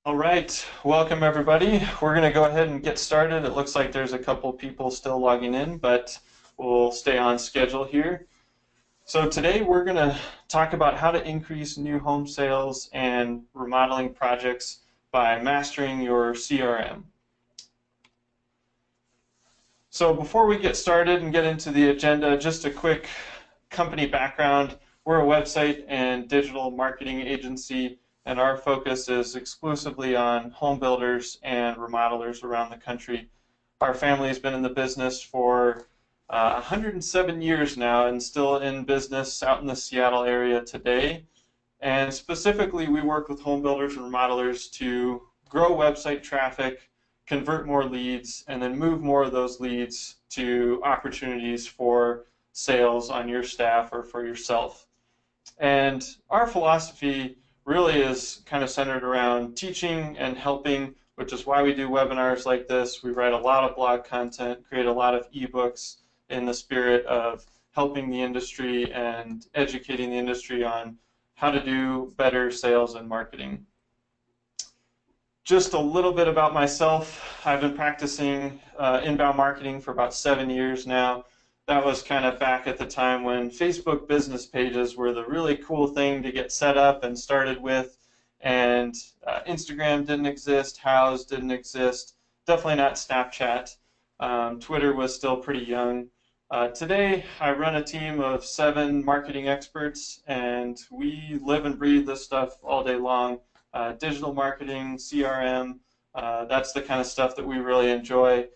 All right, welcome everybody. We're going to go ahead and get started. It looks like there's a couple people still logging in, but we'll stay on schedule here. So today we're going to talk about how to increase new home sales and remodeling projects by mastering your CRM. So before we get started and get into the agenda, just a quick company background. We're a website and digital marketing agency, and our focus is exclusively on home builders and remodelers around the country. Our family has been in the business for 107 years now and still in business out in the Seattle area today. And specifically, we work with home builders and remodelers to grow website traffic, convert more leads, and then move more of those leads to opportunities for sales on your staff or for yourself. And our philosophy really is kind of centered around teaching and helping, which is why we do webinars like this. We write a lot of blog content, create a lot of ebooks in the spirit of helping the industry and educating the industry on how to do better sales and marketing. Just a little bit about myself. I've been practicing inbound marketing for about 7 years now. That was kind of back at the time when Facebook business pages were the really cool thing to get set up and started with, and Instagram didn't exist, Houzz didn't exist, definitely not Snapchat. Twitter was still pretty young. Today I run a team of 7 marketing experts, and we live and breathe this stuff all day long. Digital marketing, CRM, that's the kind of stuff that we really enjoy.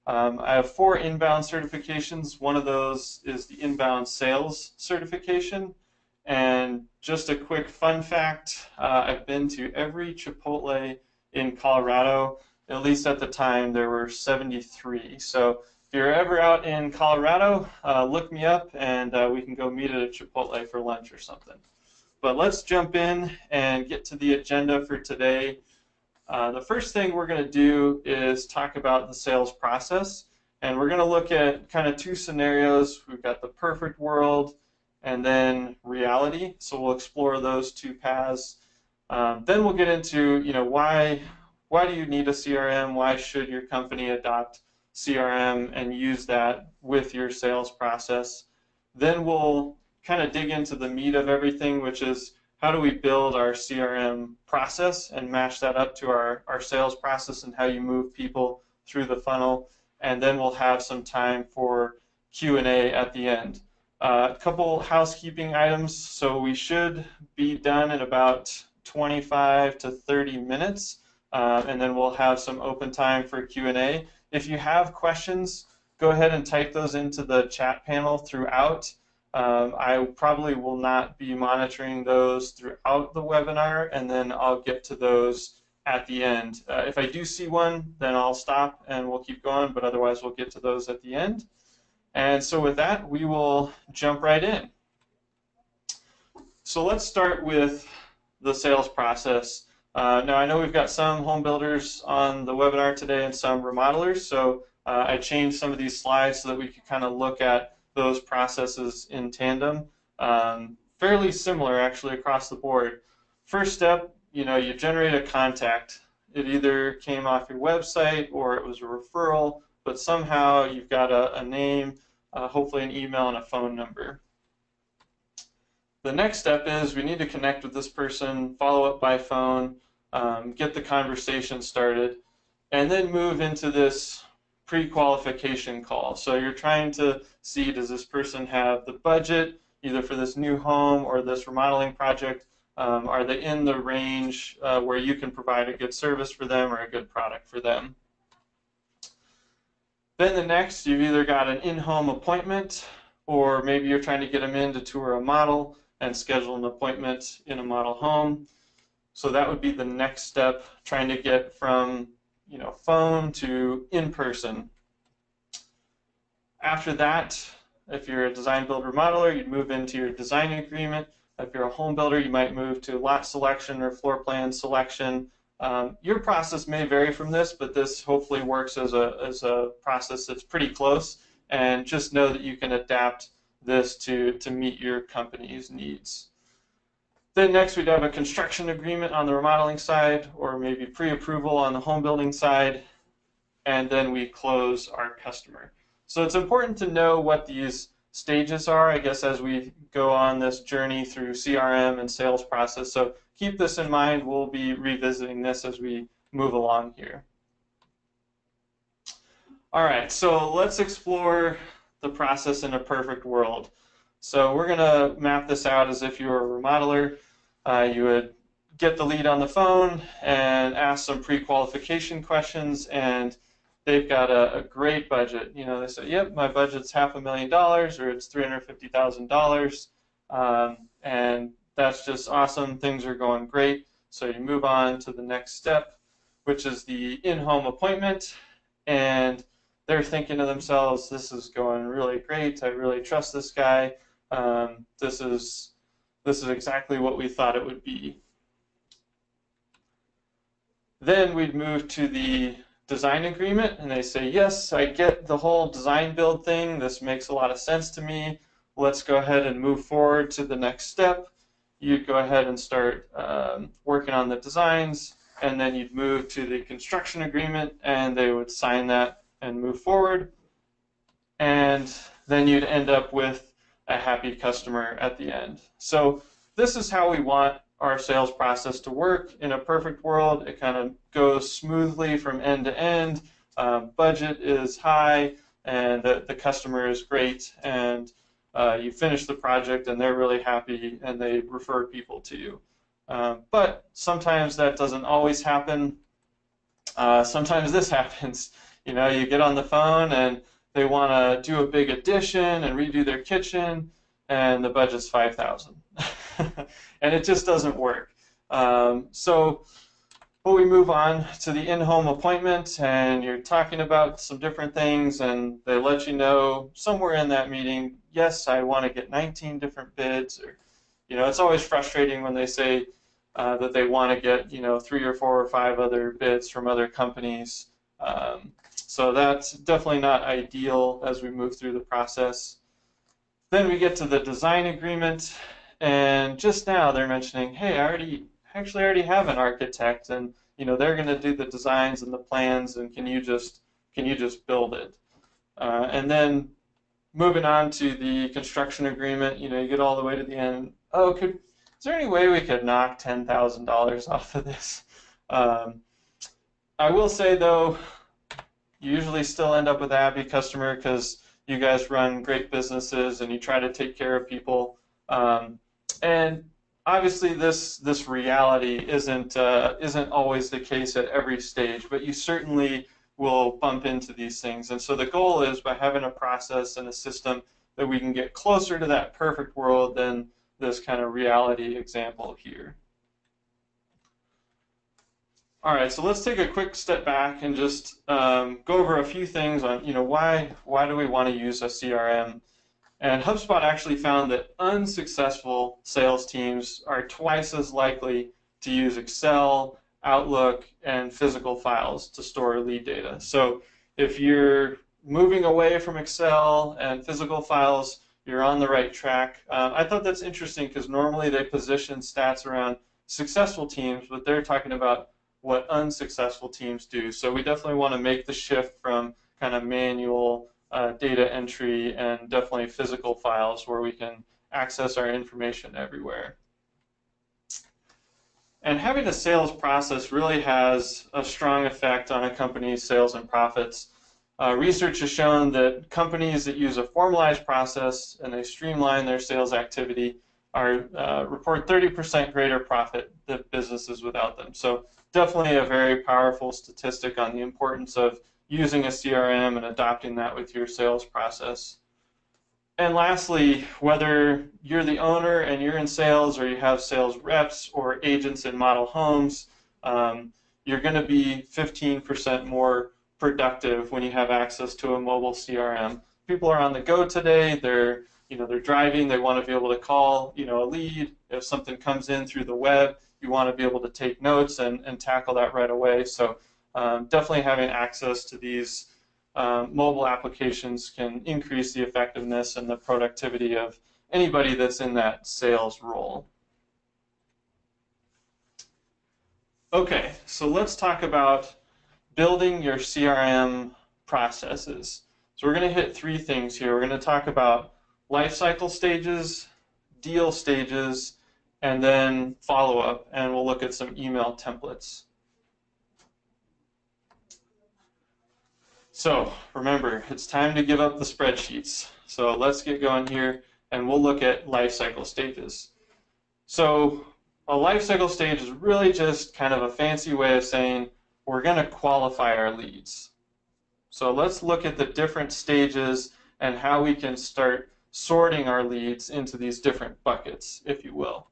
I have 4 inbound certifications. One of those is the inbound sales certification. And just a quick fun fact, I've been to every Chipotle in Colorado. At least at the time there were 73. So if you're ever out in Colorado, look me up and we can go meet at a Chipotle for lunch or something. But let's jump in and get to the agenda for today. The first thing we're going to do is talk about the sales process, and we're going to look at kind of 2 scenarios. We've got the perfect world and then reality, so we'll explore those 2 paths. Then we'll get into, why do you need a CRM? Why should your company adopt CRM and use that with your sales process? Then we'll kind of dig into the meat of everything, which is how do we build our CRM process and match that up to our sales process and how you move people through the funnel. And then we'll have some time for Q&A at the end. A couple housekeeping items. So we should be done in about 25 to 30 minutes. And then we'll have some open time for Q&A. If you have questions, go ahead and type those into the chat panel throughout. I probably will not be monitoring those throughout the webinar, and then I'll get to those at the end. If I do see one, then I'll stop and we'll keep going, but otherwise we'll get to those at the end. And so with that, we will jump right in. So let's start with the sales process. Now I know we've got some home builders on the webinar today and some remodelers, so I changed some of these slides so that we could kind of look at those processes in tandem. Fairly similar actually across the board. First step, you generate a contact. It either came off your website or it was a referral, but somehow you've got a name, hopefully an email and a phone number. The next step is we need to connect with this person, follow up by phone, get the conversation started, and then move into this pre-qualification call. So you're trying to see, does this person have the budget either for this new home or this remodeling project? Are they in the range where you can provide a good service for them or a good product for them? Then the next, you've either got an in-home appointment, or maybe you're trying to get them in to tour a model and schedule an appointment in a model home. So that would be the next step, trying to get from phone to in-person. After that, if you're a design build remodeler, you'd move into your design agreement. If you're a home builder, you might move to lot selection or floor plan selection. Your process may vary from this, but this hopefully works as a process that's pretty close, and just know that you can adapt this to meet your company's needs. Then next we'd have a construction agreement on the remodeling side, or maybe pre-approval on the home building side, and then we close our customer. So it's important to know what these stages are, I guess, as we go on this journey through CRM and sales process. So keep this in mind. We'll be revisiting this as we move along here. All right, so let's explore the process in a perfect world. So we're going to map this out as if you were a remodeler. You would get the lead on the phone and ask some pre-qualification questions, and they've got a great budget. You know, they say, yep, my budget's $500,000 or it's $350,000, and that's just awesome. Things are going great. So you move on to the next step, which is the in-home appointment, and they're thinking to themselves, this is going really great. I really trust this guy. This is exactly what we thought it would be. Then we'd move to the design agreement, and they say, yes, I get the whole design build thing. This makes a lot of sense to me. Let's go ahead and move forward to the next step. You'd go ahead and start working on the designs, and then you'd move to the construction agreement, and they would sign that and move forward. And then you'd end up with a happy customer at the end. So this is how we want our sales process to work. In a perfect world, it kind of goes smoothly from end to end. Budget is high, and the customer is great, and you finish the project, and they're really happy, and they refer people to you. But sometimes that doesn't always happen. Sometimes this happens. You know, you get on the phone, and they want to do a big addition and redo their kitchen, and the budget's $5,000. And it just doesn't work. So we move on to the in-home appointment, and you're talking about some different things, and they let you know somewhere in that meeting, yes, I want to get 19 different bids. Or, you know, it's always frustrating when they say that they want to get, you know, 3 or 4 or 5 other bids from other companies. So that's definitely not ideal as we move through the process. Then we get to the design agreement, and just now they're mentioning, hey, I actually already have an architect, and you know they're going to do the designs and the plans, and can you just build it? And then moving on to the construction agreement, you know, you get all the way to the end. Oh, is there any way we could knock $10,000 off of this? I will say though, you usually still end up with a happy customer because you guys run great businesses and you try to take care of people. And obviously this reality isn't always the case at every stage, but you certainly will bump into these things. And so the goal is, by having a process and a system, that we can get closer to that perfect world than this kind of reality example here. All right, so let's take a quick step back and just go over a few things on, you know, why do we want to use a CRM? And HubSpot actually found that unsuccessful sales teams are twice as likely to use Excel, Outlook, and physical files to store lead data. So if you're moving away from Excel and physical files, you're on the right track. I thought that's interesting because normally they position stats around successful teams, but they're talking about what unsuccessful teams do. So we definitely want to make the shift from kind of manual data entry and definitely physical files where we can access our information everywhere. And having a sales process really has a strong effect on a company's sales and profits. Research has shown that companies that use a formalized process and they streamline their sales activity report 30% greater profit than businesses without them. So definitely a very powerful statistic on the importance of using a CRM and adopting that with your sales process. And lastly, whether you're the owner and you're in sales, or you have sales reps or agents in model homes, you're going to be 15% more productive when you have access to a mobile CRM. People are on the go today. They're driving. They want to be able to call, a lead. If something comes in through the web, you want to be able to take notes and tackle that right away. So definitely having access to these mobile applications can increase the effectiveness and the productivity of anybody that's in that sales role. Okay, so let's talk about building your CRM processes. So we're going to hit three things here. We're going to talk about life cycle stages, deal stages, and then follow-up, and we'll look at some email templates. So remember, it's time to give up the spreadsheets. So let's get going here, and we'll look at life cycle stages. So a life cycle stage is really just kind of a fancy way of saying we're going to qualify our leads. So let's look at the different stages and how we can start sorting our leads into these different buckets, if you will.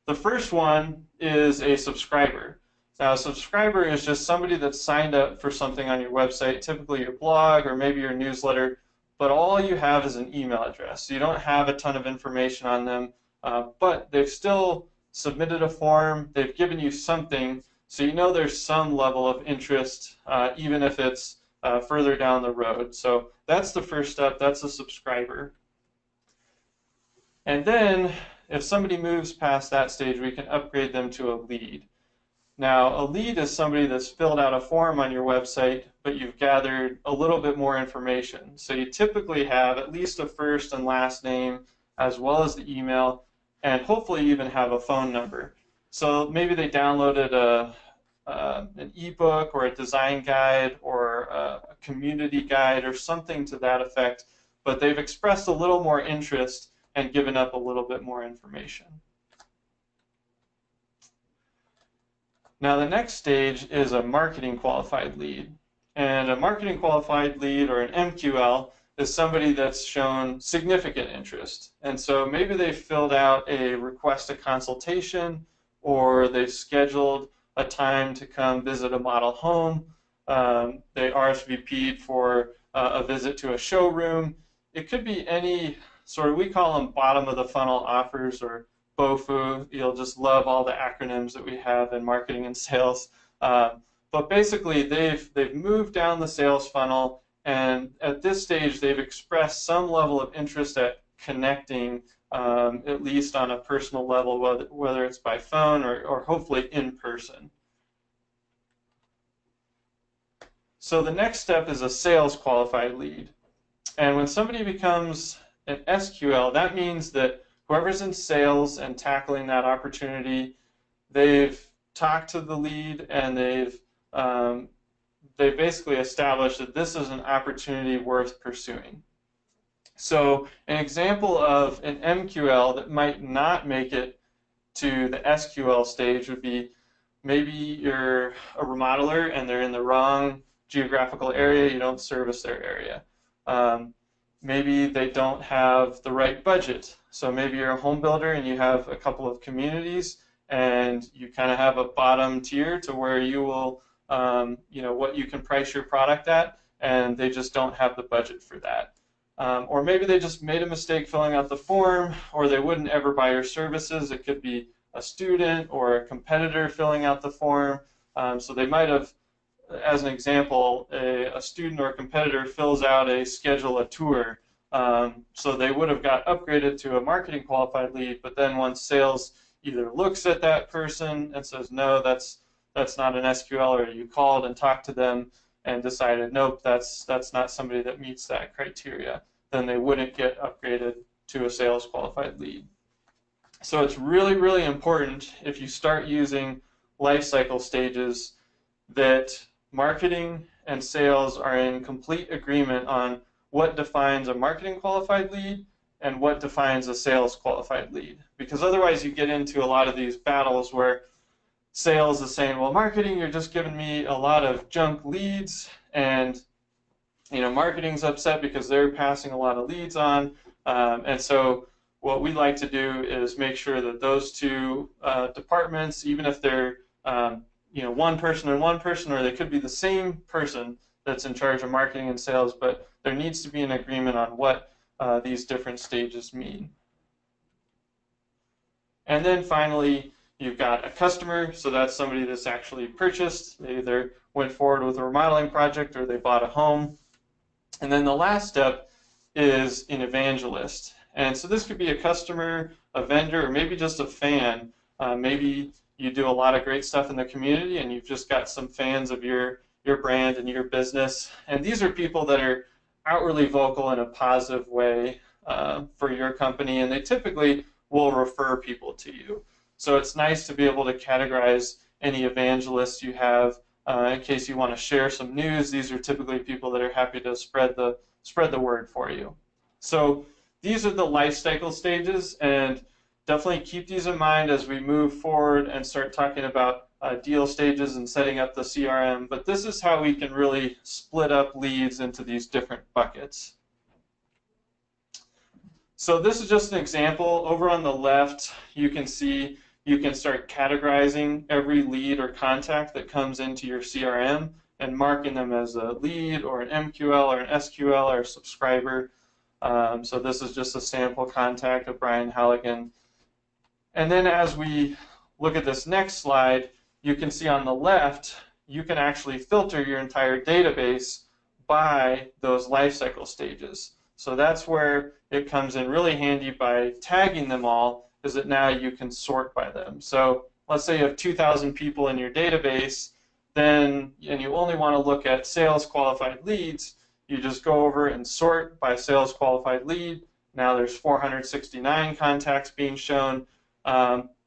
The first one is a subscriber. Now, a subscriber is just somebody that's signed up for something on your website, typically your blog or maybe your newsletter, but all you have is an email address. So you don't have a ton of information on them, but they've still submitted a form, they've given you something, so you know there's some level of interest, even if it's further down the road. So that's the first step, that's a subscriber. And then if somebody moves past that stage, we can upgrade them to a lead. Now, a lead is somebody that's filled out a form on your website, but you've gathered a little bit more information. So you typically have at least a first and last name, as well as the email, and hopefully even have a phone number. So maybe they downloaded an ebook or a design guide or a community guide or something to that effect, but they've expressed a little more interest and given up a little bit more information. Now the next stage is a marketing qualified lead. And a marketing qualified lead, or an MQL, is somebody that's shown significant interest. And so maybe they've filled out a request a consultation, or they've scheduled a time to come visit a model home. They RSVP'd for a visit to a showroom. It could be any sort of, we call them bottom of the funnel offers, or BOFU. You'll just love all the acronyms that we have in marketing and sales. But basically, they've moved down the sales funnel, and at this stage, they've expressed some level of interest at connecting, at least on a personal level, whether it's by phone or hopefully in person. So the next step is a sales qualified lead. And when somebody becomes an SQL, that means that whoever's in sales and tackling that opportunity, they've talked to the lead and they've basically established that this is an opportunity worth pursuing. So an example of an MQL that might not make it to the SQL stage would be maybe you're a remodeler and they're in the wrong geographical area, you don't service their area. Maybe they don't have the right budget. So maybe you're a home builder and you have a couple of communities and you kind of have a bottom tier to where you will, what you can price your product at, and they just don't have the budget for that. Or maybe they just made a mistake filling out the form, or they wouldn't ever buy your services. It could be a student or a competitor filling out the form. So they might have, as an example, a student or a competitor fills out a schedule a tour. So they would have got upgraded to a marketing qualified lead, but then once sales either looks at that person and says, no, that's not an SQL, or you called and talked to them and decided, nope, that's not somebody that meets that criteria, then they wouldn't get upgraded to a sales qualified lead. So it's really, really important if you start using life cycle stages that marketing and sales are in complete agreement on what defines a marketing qualified lead and what defines a sales qualified lead. Because otherwise you get into a lot of these battles where sales is saying, well, marketing, you're just giving me a lot of junk leads, and marketing's upset because they're passing a lot of leads on. And so what we like to do is make sure that those two departments, even if they're one person and one person, or they could be the same person that's in charge of marketing and sales, but there needs to be an agreement on what these different stages mean. And then finally, you've got a customer, so that's somebody that's actually purchased. They either went forward with a remodeling project or they bought a home. And then the last step is an evangelist. And so this could be a customer, a vendor, or maybe just a fan. Maybe you do a lot of great stuff in the community and you've just got some fans of your brand and your business. And these are people that are outwardly vocal in a positive way for your company, and they typically will refer people to you. So it's nice to be able to categorize any evangelists you have in case you want to share some news. These are typically people that are happy to spread the word for you. So these are the life cycle stages, and definitely keep these in mind as we move forward and start talking about deal stages and setting up the CRM. But this is how we can really split up leads into these different buckets. So this is just an example. Over on the left, you can see you can start categorizing every lead or contact that comes into your CRM and marking them as a lead or an MQL or an SQL or a subscriber. So this is just a sample contact of Brian Halligan. And then as we look at this next slide, you can see on the left, you can actually filter your entire database by those lifecycle stages. So that's where it comes in really handy by tagging them all, is that now you can sort by them. So let's say you have 2,000 people in your database, and you only want to look at sales qualified leads. You just go over and sort by sales qualified lead. Now there's 469 contacts being shown.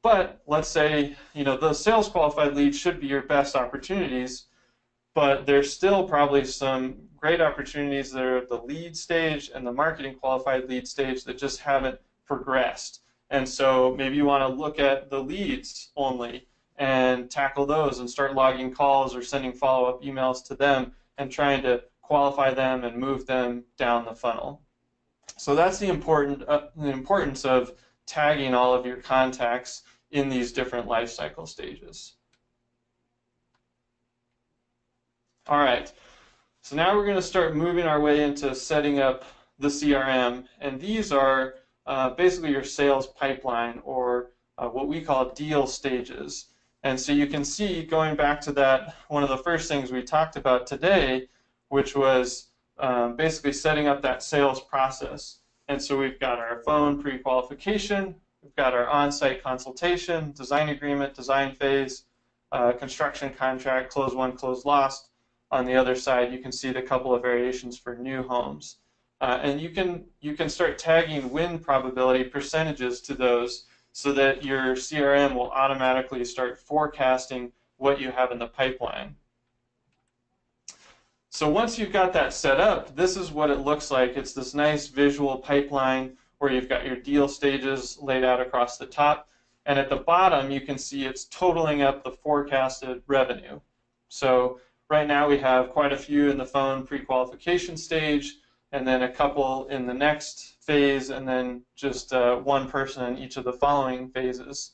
But let's say, those sales qualified leads should be your best opportunities, but there's still probably some great opportunities that are at the lead stage and the marketing qualified lead stage that just haven't progressed. And so maybe you want to look at the leads only and tackle those and start logging calls or sending follow-up emails to them and trying to qualify them and move them down the funnel. So that's the importance of tagging all of your contacts in these different life cycle stages. All right, so now we're going to start moving our way into setting up the CRM, and these are basically your sales pipeline, or what we call deal stages. And so you can see, going back to that, one of the first things we talked about today, which was basically setting up that sales process. And so we've got our phone pre-qualification, we've got our on-site consultation, design agreement, design phase, construction contract, close won, close lost. On the other side, you can see the couple of variations for new homes. And you can start tagging win probability percentages to those so that your CRM will automatically start forecasting what you have in the pipeline. So once you've got that set up, this is what it looks like. It's this nice visual pipeline where you've got your deal stages laid out across the top. And at the bottom, you can see it's totaling up the forecasted revenue. So right now we have quite a few in the phone pre-qualification stage, and then a couple in the next phase, and then just one person in each of the following phases.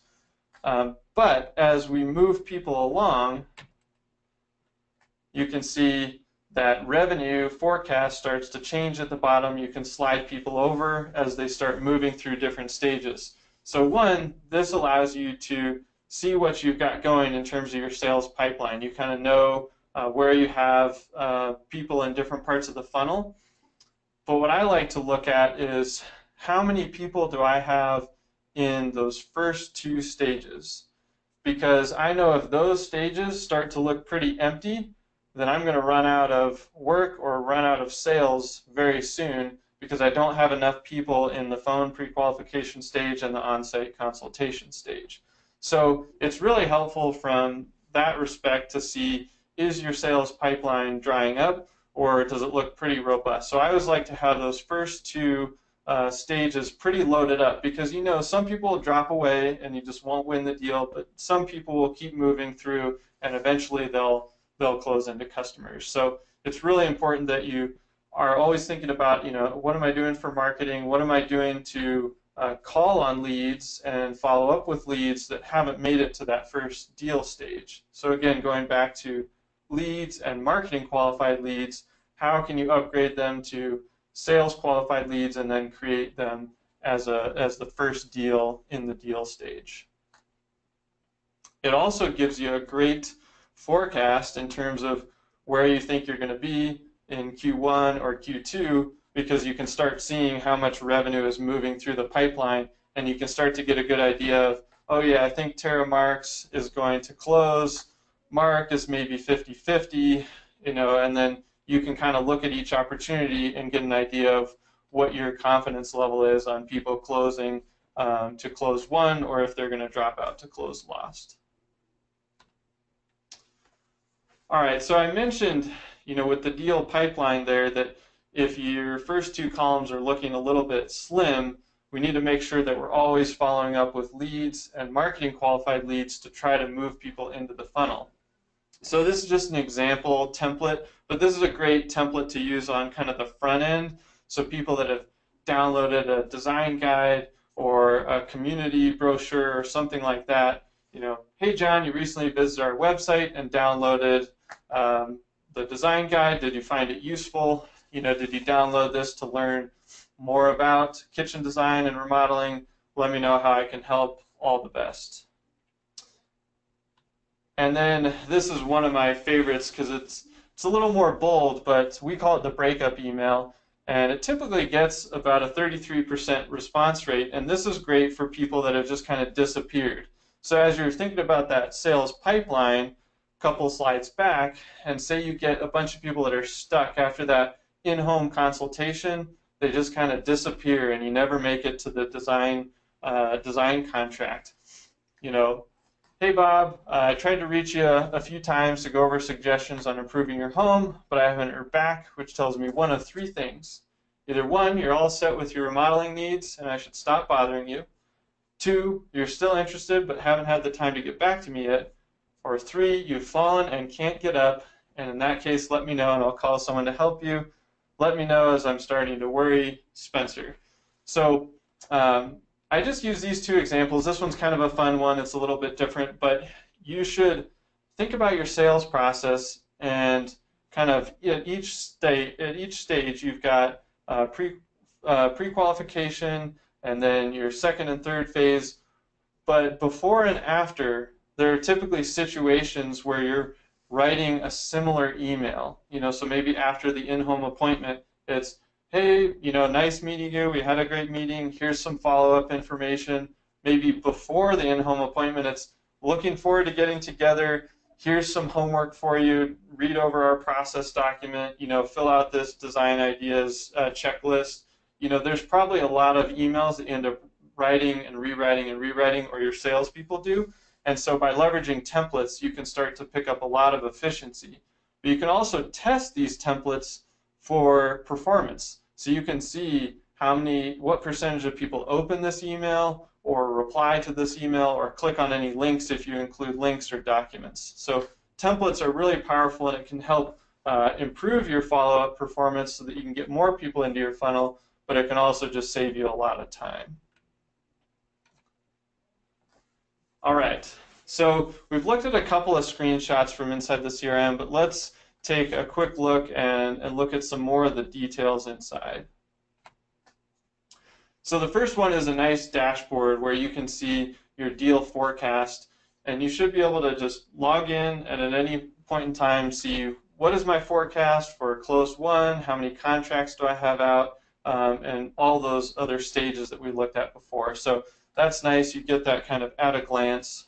But as we move people along, you can see that revenue forecast starts to change at the bottom. You can slide people over as they start moving through different stages. So one, this allows you to see what you've got going in terms of your sales pipeline. You kind of know where you have people in different parts of the funnel. But what I like to look at is how many people do I have in those first two stages? Because I know if those stages start to look pretty empty, then I'm going to run out of work or run out of sales very soon because I don't have enough people in the phone pre-qualification stage and the on-site consultation stage. So it's really helpful from that respect to see, is your sales pipeline drying up, or does it look pretty robust? So I always like to have those first two stages pretty loaded up, because some people will drop away and you just won't win the deal, but some people will keep moving through and eventually they'll close into customers. So it's really important that you are always thinking about, what am I doing for marketing? What am I doing to call on leads and follow up with leads that haven't made it to that first deal stage? So again, going back to leads and marketing qualified leads, how can you upgrade them to sales qualified leads and then create them as the first deal in the deal stage? It also gives you a great forecast in terms of where you think you're going to be in Q1 or Q2, because you can start seeing how much revenue is moving through the pipeline, and you can start to get a good idea of oh yeah, I think Tara Marks is going to close. Mark is maybe 50-50, and then you can kind of look at each opportunity and get an idea of what your confidence level is on people closing to close won, or if they're going to drop out to close lost. All right, so I mentioned, with the deal pipeline there, that if your first two columns are looking a little bit slim, we need to make sure that we're always following up with leads and marketing qualified leads to try to move people into the funnel. So this is just an example template, but this is a great template to use on kind of the front end. So people that have downloaded a design guide or a community brochure or something like that, hey John, you recently visited our website and downloaded the design guide. Did you find it useful? Did you download this to learn more about kitchen design and remodeling? Let me know how I can help. All the best. And then this is one of my favorites because it's a little more bold, but we call it the breakup email. And it typically gets about a 33% response rate. And this is great for people that have just kind of disappeared. So as you're thinking about that sales pipeline, a couple slides back, and say you get a bunch of people that are stuck after that in-home consultation, they just kind of disappear and you never make it to the design contract. Hey Bob, I tried to reach you a few times to go over suggestions on improving your home, but I haven't heard back, which tells me one of three things. Either one, you're all set with your remodeling needs and I should stop bothering you. Two, you're still interested but haven't had the time to get back to me yet. Or three, you've fallen and can't get up, and in that case, let me know and I'll call someone to help you. Let me know as I'm starting to worry, Spencer. So I just use these two examples. This one's kind of a fun one. It's a little bit different, but you should think about your sales process and kind of at each stage you've got pre-qualification and then your second and third phase. But before and after, there are typically situations where you're writing a similar email. So maybe after the in-home appointment, it's, hey, nice meeting you. We had a great meeting. Here's some follow-up information. Maybe before the in-home appointment, it's looking forward to getting together. Here's some homework for you. Read over our process document. Fill out this design ideas checklist. There's probably a lot of emails that you end up writing and rewriting, or your salespeople do. And so by leveraging templates, you can start to pick up a lot of efficiency. But you can also test these templates for performance. So you can see what percentage of people open this email or reply to this email or click on any links if you include links or documents. So templates are really powerful and it can help improve your follow-up performance so that you can get more people into your funnel, but it can also just save you a lot of time. All right, so we've looked at a couple of screenshots from inside the CRM, but let's take a quick look and look at some more of the details inside. So the first one is a nice dashboard where you can see your deal forecast, and you should be able to just log in and at any point in time see what is my forecast for close one, how many contracts do I have out, and all those other stages that we looked at before. So that's nice, you get that kind of at a glance.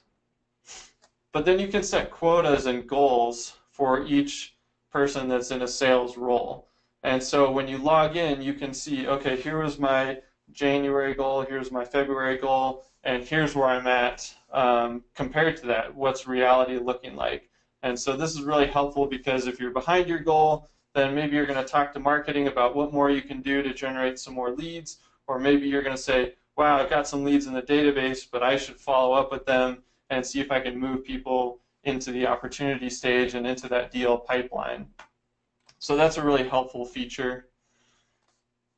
But then you can set quotas and goals for each person that's in a sales role. And so when you log in, you can see, okay, here was my January goal, here's my February goal, and here's where I'm at compared to that. What's reality looking like? And so this is really helpful because if you're behind your goal, then maybe you're going to talk to marketing about what more you can do to generate some more leads, or maybe you're going to say, wow, I've got some leads in the database, but I should follow up with them and see if I can move people into the opportunity stage and into that deal pipeline. So that's a really helpful feature.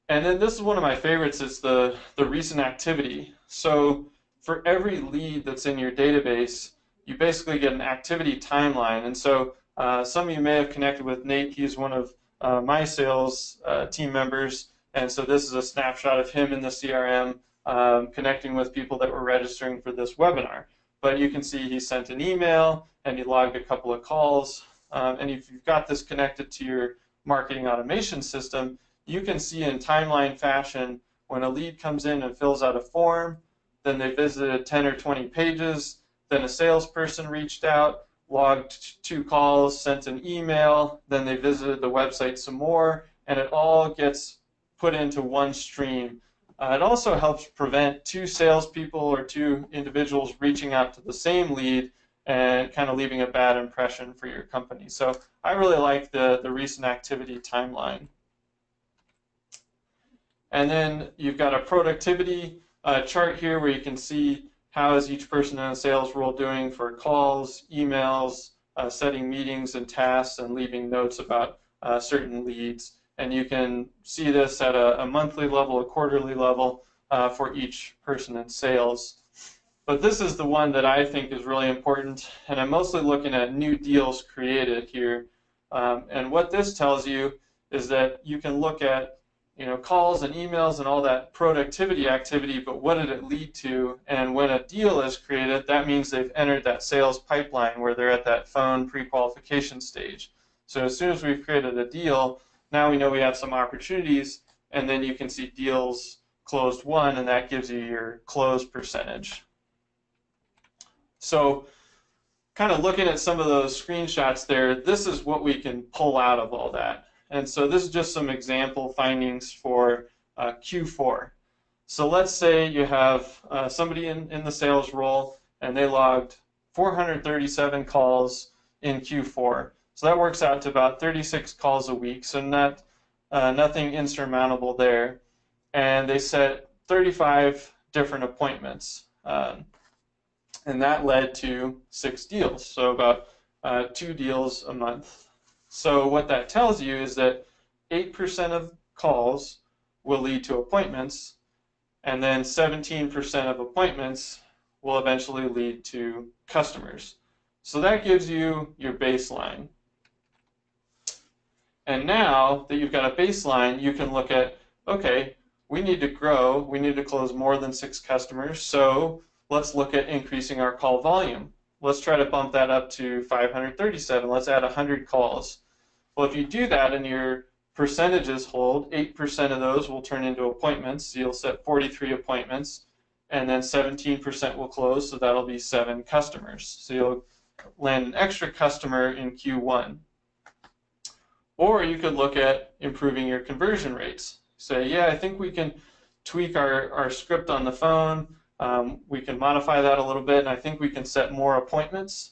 And then this is one of my favorites, is the recent activity. So for every lead that's in your database, you basically get an activity timeline. And so some of you may have connected with Nate. He's one of my sales team members. And so this is a snapshot of him in the CRM connecting with people that were registering for this webinar. But you can see he sent an email and he logged a couple of calls. And if you've got this connected to your marketing automation system, you can see in timeline fashion when a lead comes in and fills out a form, then they visited 10 or 20 pages, then a salesperson reached out, logged 2 calls, sent an email, then they visited the website some more, and it all gets put into one stream. It also helps prevent 2 salespeople or 2 individuals reaching out to the same lead and kind of leaving a bad impression for your company. So I really like the recent activity timeline. And then you've got a productivity chart here where you can see how is each person in a sales role doing for calls, emails, setting meetings and tasks, and leaving notes about certain leads. And you can see this at a monthly level, a quarterly level for each person in sales. But this is the one that I think is really important, and I'm mostly looking at new deals created here. And what this tells you is that you can look at calls and emails and all that productivity activity, but what did it lead to? And when a deal is created, that means they've entered that sales pipeline where they're at that phone pre-qualification stage. So as soon as we've created a deal, now we know we have some opportunities, and then you can see deals closed won, and that gives you your close percentage. So kind of looking at some of those screenshots there, this is what we can pull out of all that. And so this is just some example findings for Q4. So let's say you have somebody in the sales role and they logged 437 calls in Q4. So that works out to about 36 calls a week, so nothing insurmountable there. And they set 35 different appointments. And that led to 6 deals, so about 2 deals a month. So what that tells you is that 8% of calls will lead to appointments, and then 17% of appointments will eventually lead to customers. So that gives you your baseline. And now that you've got a baseline, you can look at, okay, we need to grow, we need to close more than 6 customers, so let's look at increasing our call volume. Let's try to bump that up to 537. Let's add 100 calls. Well, if you do that and your percentages hold, 8% of those will turn into appointments. So you'll set 43 appointments, and then 17% will close, so that'll be 7 customers. So you'll land an extra customer in Q1. Or you could look at improving your conversion rates. Say, yeah, I think we can tweak our script on the phone. We can modify that a little bit, and I think we can set more appointments.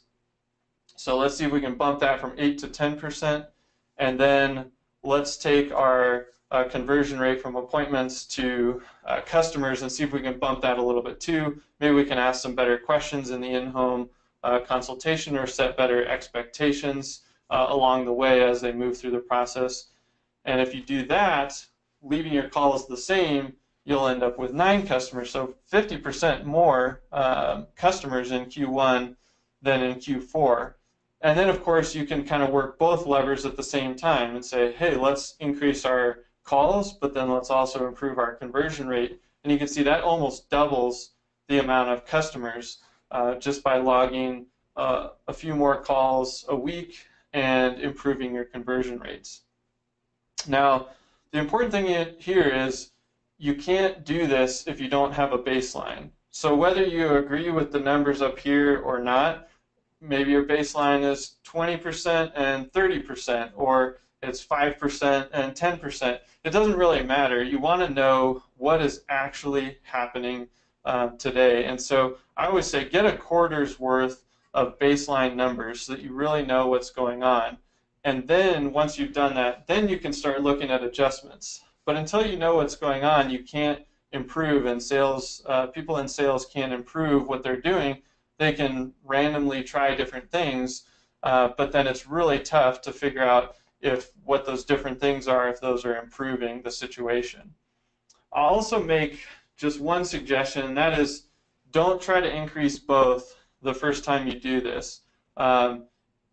So let's see if we can bump that from 8 to 10%, and then let's take our conversion rate from appointments to customers and see if we can bump that a little bit too. Maybe we can ask some better questions in the in-home consultation or set better expectations along the way as they move through the process. And if you do that, leaving your calls the same, you'll end up with 9 customers, so 50% more customers in Q1 than in Q4. And then, of course, you can kind of work both levers at the same time and say, hey, let's increase our calls, but then let's also improve our conversion rate. And you can see that almost doubles the amount of customers just by logging a few more calls a week and improving your conversion rates. Now, the important thing here is you can't do this if you don't have a baseline. So whether you agree with the numbers up here or not, maybe your baseline is 20% and 30%, or it's 5% and 10%. It doesn't really matter. You want to know what is actually happening today. And so I always say get a quarter's worth of baseline numbers so that you really know what's going on. And then once you've done that, then you can start looking at adjustments. But until you know what's going on, you can't improve, and sales people in sales can't improve what they're doing. They can randomly try different things, but then it's really tough to figure out if what those different things are, if those are improving the situation. I'll also make just one suggestion, and that is don't try to increase both the first time you do this.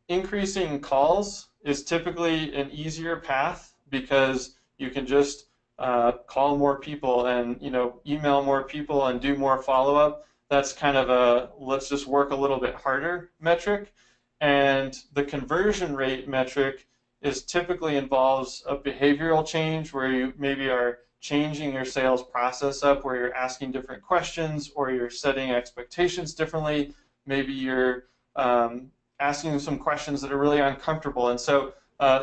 Increasing calls is typically an easier path because you can just call more people and email more people and do more follow-up. That's kind of a let's just work a little bit harder metric. And the conversion rate metric is typically involves a behavioral change where you maybe are changing your sales process up where you're asking different questions or you're setting expectations differently. Maybe you're asking some questions that are really uncomfortable. And so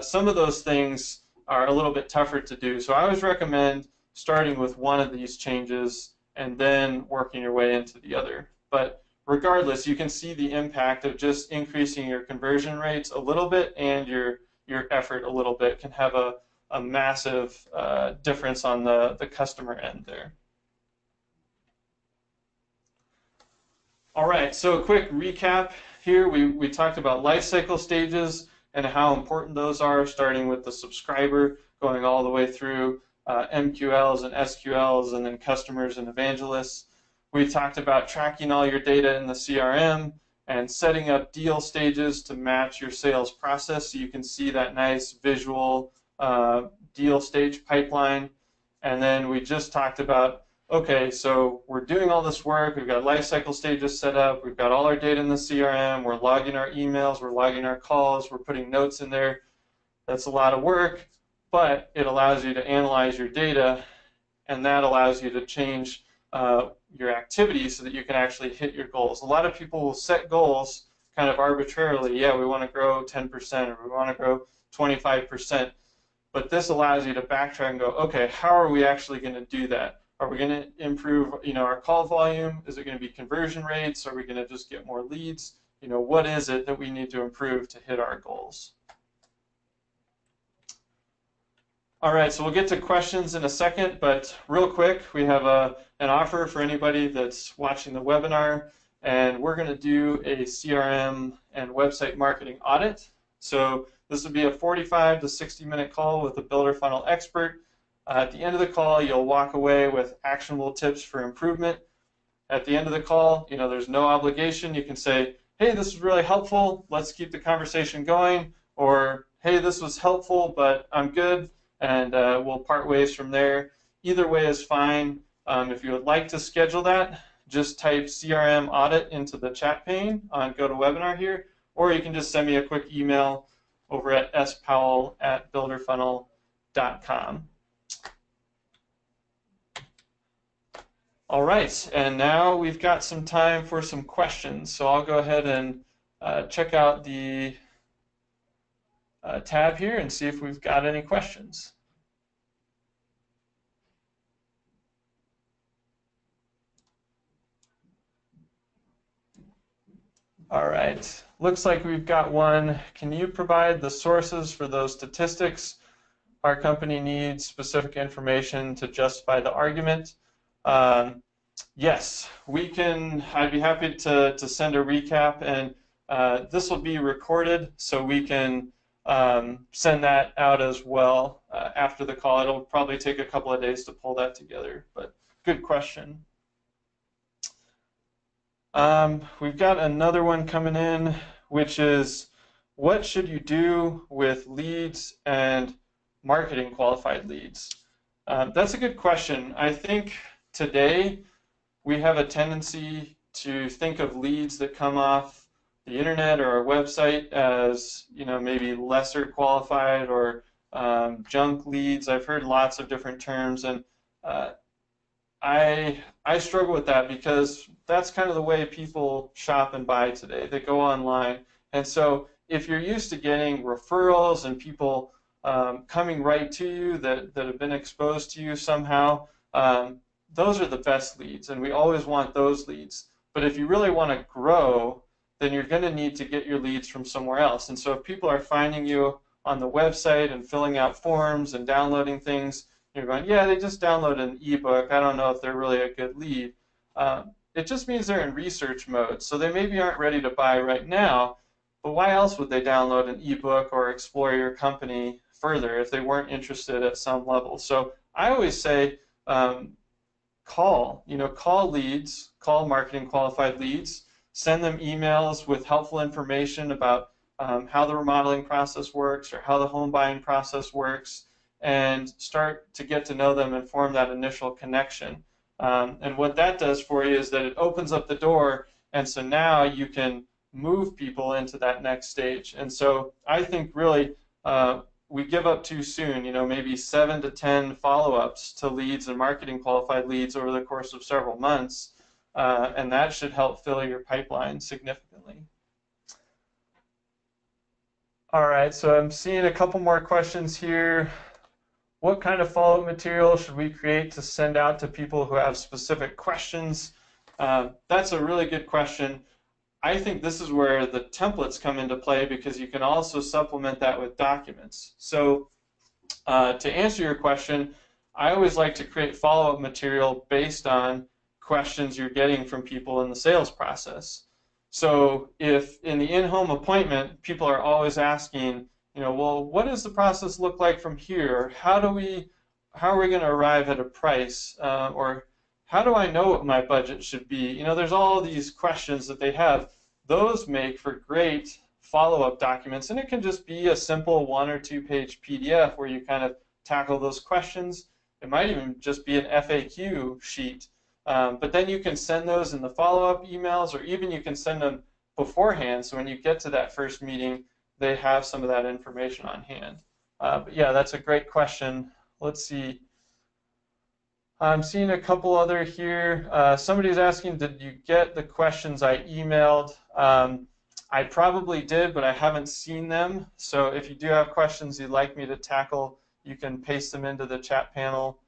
some of those things are a little bit tougher to do. So I always recommend starting with one of these changes and then working your way into the other. But regardless, you can see the impact of just increasing your conversion rates a little bit and your effort a little bit can have a massive difference on the customer end there. All right, so a quick recap here. We talked about life cycle stages and how important those are, starting with the subscriber, going all the way through MQLs and SQLs, and then customers and evangelists. We talked about tracking all your data in the CRM and setting up deal stages to match your sales process so you can see that nice visual deal stage pipeline. And then we just talked about, okay, so we're doing all this work, we've got life cycle stages set up, we've got all our data in the CRM, we're logging our emails, we're logging our calls, we're putting notes in there. That's a lot of work, but it allows you to analyze your data, and that allows you to change your activities so that you can actually hit your goals. A lot of people will set goals kind of arbitrarily. Yeah, we want to grow 10% or we want to grow 25%. But this allows you to backtrack and go, okay, how are we actually going to do that? Are we going to improve, our call volume? Is it going to be conversion rates? Are we going to just get more leads? What is it that we need to improve to hit our goals? All right, so we'll get to questions in a second, but real quick, we have an offer for anybody that's watching the webinar, and we're going to do a CRM and website marketing audit. So this will be a 45 to 60-minute call with a builder funnel expert. At the end of the call, you'll walk away with actionable tips for improvement. At the end of the call, there's no obligation. You can say, hey, this is really helpful. Let's keep the conversation going. Or, hey, this was helpful, but I'm good. And we'll part ways from there. Either way is fine. If you would like to schedule that, just type CRM audit into the chat pane on GoToWebinar here, or you can just send me a quick email over at spowell@builderfunnel.com. All right, and now we've got some time for some questions. So I'll go ahead and check out the tab here and see if we've got any questions. All right, looks like we've got one. Can you provide the sources for those statistics? Our company needs specific information to justify the argument. Yes, we can. I'd be happy to send a recap, and this will be recorded, so we can send that out as well after the call. It'll probably take a couple of days to pull that together, but good question. We've got another one coming in, which is, what should you do with leads and marketing qualified leads? That's a good question. I think today we have a tendency to think of leads that come off the internet or our website as, maybe lesser qualified or junk leads. I've heard lots of different terms, and I struggle with that because that's kind of the way people shop and buy today. They go online, and so if you're used to getting referrals and people coming right to you that have been exposed to you somehow, those are the best leads, and we always want those leads. But if you really want to grow, then you're going to need to get your leads from somewhere else. And so if people are finding you on the website and filling out forms and downloading things, you're going, yeah, they just downloaded an ebook. I don't know if they're really a good lead. It just means they're in research mode. So they maybe aren't ready to buy right now, but why else would they download an ebook or explore your company further if they weren't interested at some level? So I always say call leads, call marketing qualified leads, send them emails with helpful information about how the remodeling process works or how the home buying process works, and start to get to know them and form that initial connection. And what that does for you is that it opens up the door, and so now you can move people into that next stage. And so I think really we give up too soon, maybe 7 to 10 follow-ups to leads and marketing qualified leads over the course of several months, and that should help fill your pipeline significantly. All right, so I'm seeing a couple more questions here. What kind of follow-up material should we create to send out to people who have specific questions? That's a really good question. I think this is where the templates come into play, because you can also supplement that with documents. So to answer your question, I always like to create follow-up material based on questions you're getting from people in the sales process. So if in the in-home appointment, people are always asking, well, what does the process look like from here? How are we going to arrive at a price? Or how do I know what my budget should be? There's all these questions that they have. Those make for great follow-up documents, and it can just be a simple 1 or 2 page PDF where you kind of tackle those questions. It might even just be an FAQ sheet, but then you can send those in the follow-up emails, or even you can send them beforehand, so when you get to that first meeting, they have some of that information on hand. But yeah, that's a great question. Let's see. I'm seeing a couple other here. Somebody's asking, did you get the questions I emailed? I probably did, but I haven't seen them. So if you do have questions you'd like me to tackle, you can paste them into the chat panel.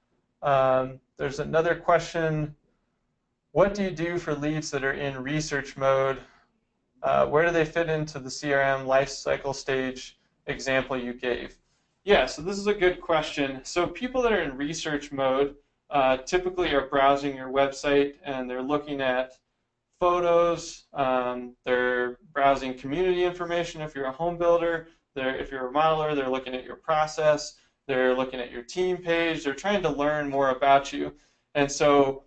There's another question. What do you do for leads that are in research mode? Where do they fit into the CRM lifecycle stage example you gave? Yeah, so this is a good question. So people that are in research mode typically are browsing your website, and they're looking at photos, they're browsing community information if you're a home builder, if you're a modeler, they're looking at your process, they're looking at your team page, they're trying to learn more about you. And so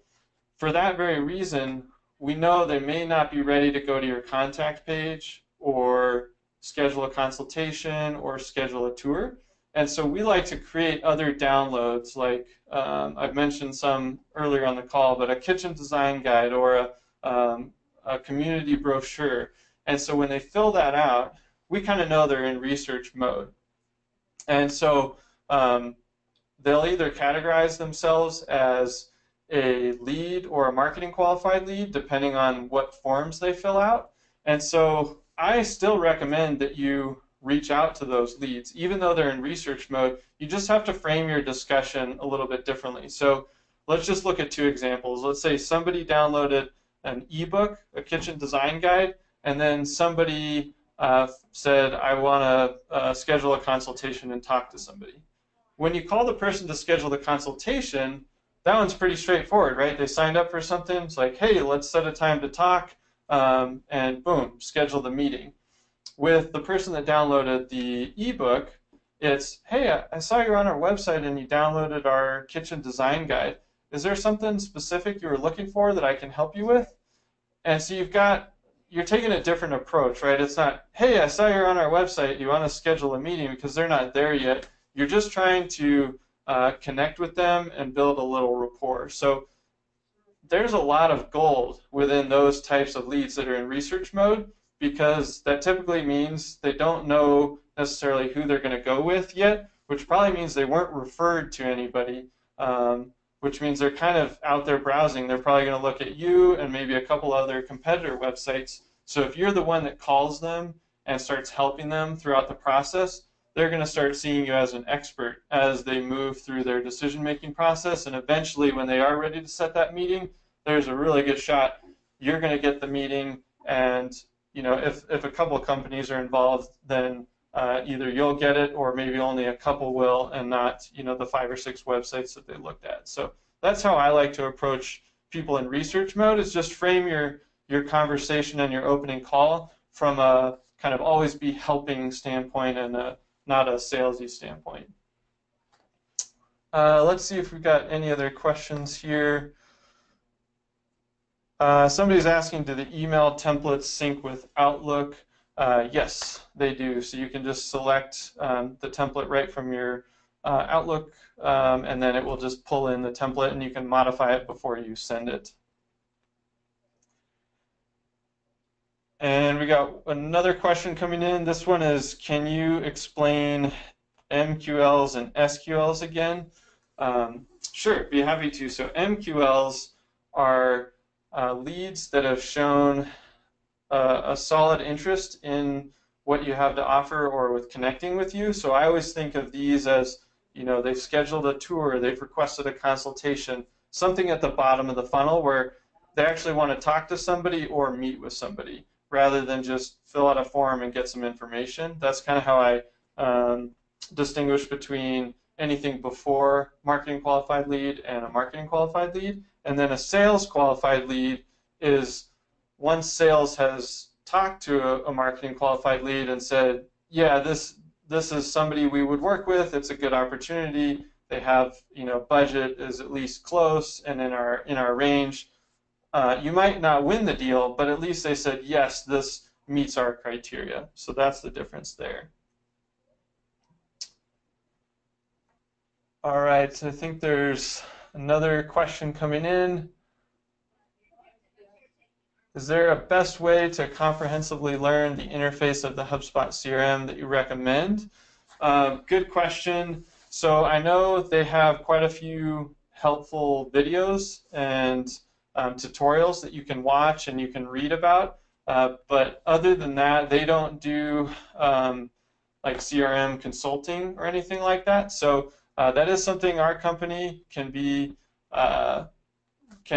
for that very reason, we know they may not be ready to go to your contact page or schedule a consultation or schedule a tour. And so we like to create other downloads, like I've mentioned some earlier on the call, but a kitchen design guide or a community brochure. And so when they fill that out, we kind of know they're in research mode. And so they'll either categorize themselves as a lead or a marketing qualified lead, depending on what forms they fill out. And so I still recommend that you reach out to those leads. Even though they're in research mode, you just have to frame your discussion a little bit differently. So let's just look at 2 examples. Let's say somebody downloaded an ebook, a kitchen design guide, and then somebody said, I want to schedule a consultation and talk to somebody. When you call the person to schedule the consultation, that one's pretty straightforward, right? They signed up for something. It's like, hey, let's set a time to talk, and boom, schedule the meeting. With the person that downloaded the ebook, it's, hey, I saw you're on our website and you downloaded our kitchen design guide. Is there something specific you were looking for that I can help you with? And so you're taking a different approach, right? It's not, hey, I saw you're on our website, do you want to schedule a meeting? Because they're not there yet. You're just trying to connect with them and build a little rapport. So there's a lot of gold within those types of leads that are in research mode, because that typically means they don't know necessarily who they're going to go with yet, which probably means they weren't referred to anybody, which means they're kind of out there browsing. They're probably going to look at you and maybe a couple other competitor websites. So if you're the one that calls them and starts helping them throughout the process, they're going to start seeing you as an expert as they move through their decision-making process. And eventually, when they are ready to set that meeting, there's a really good shot you're going to get the meeting. And if a couple of companies are involved, then either you'll get it or maybe only a couple will, and not the 5 or 6 websites that they looked at. So that's how I like to approach people in research mode, is just frame your conversation and your opening call from a kind of always be helping standpoint and not a salesy standpoint. Let's see if we've got any other questions here. Somebody's asking, do the email templates sync with Outlook? Yes, they do. So you can just select the template right from your Outlook, and then it will just pull in the template, and you can modify it before you send it. And we got another question coming in. This one is, can you explain MQLs and SQLs again? Sure, be happy to. So MQLs are leads that have shown a solid interest in what you have to offer or with connecting with you. So I always think of these as, you know, they've scheduled a tour, they've requested a consultation, something at the bottom of the funnel where they actually want to talk to somebody or meet with somebody rather than just fill out a form and get some information. That's kind of how I distinguish between anything before marketing qualified lead and a marketing qualified lead. And then a sales qualified lead is once sales has talked to a marketing qualified lead and said, yeah, this is somebody we would work with, it's a good opportunity, they have, you know, budget is at least close and in our range. You might not win the deal, but at least they said, yes, this meets our criteria. So that's the difference there. All right, so I think there's another question coming in. Is there a best way to comprehensively learn the interface of the HubSpot CRM that you recommend? Good question. So I know they have quite a few helpful videos and tutorials that you can watch and you can read about. But other than that, they don't do like CRM consulting or anything like that. So that is something our company can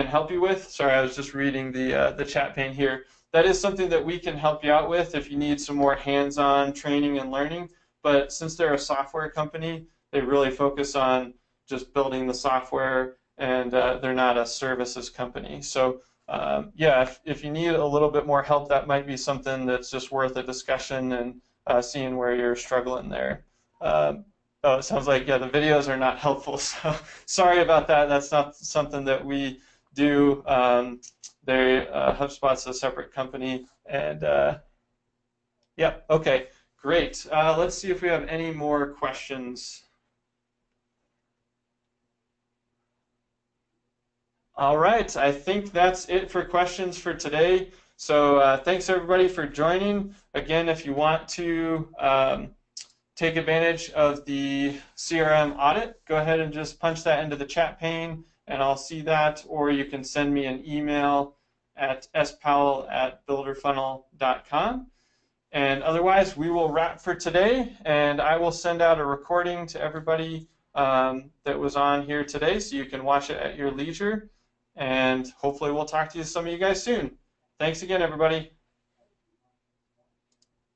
help you with. Sorry, I was just reading the chat pane here. That is something that we can help you out with if you need some more hands-on training and learning. But since they're a software company, they really focus on just building the software, and they're not a services company. So yeah, if you need a little bit more help, that might be something that's just worth a discussion and seeing where you're struggling there. Oh, it sounds like, yeah, the videos are not helpful. So sorry about that. That's not something that we do. HubSpot's a separate company, and yeah, okay, great. Let's see if we have any more questions. All right, I think that's it for questions for today. So thanks everybody for joining. Again, if you want to take advantage of the CRM audit, go ahead and just punch that into the chat pane and I'll see that, or you can send me an email at spowell@builderfunnel.com. And otherwise, we will wrap for today, and I will send out a recording to everybody that was on here today so you can watch it at your leisure, and hopefully we'll talk to some of you guys soon. Thanks again, everybody.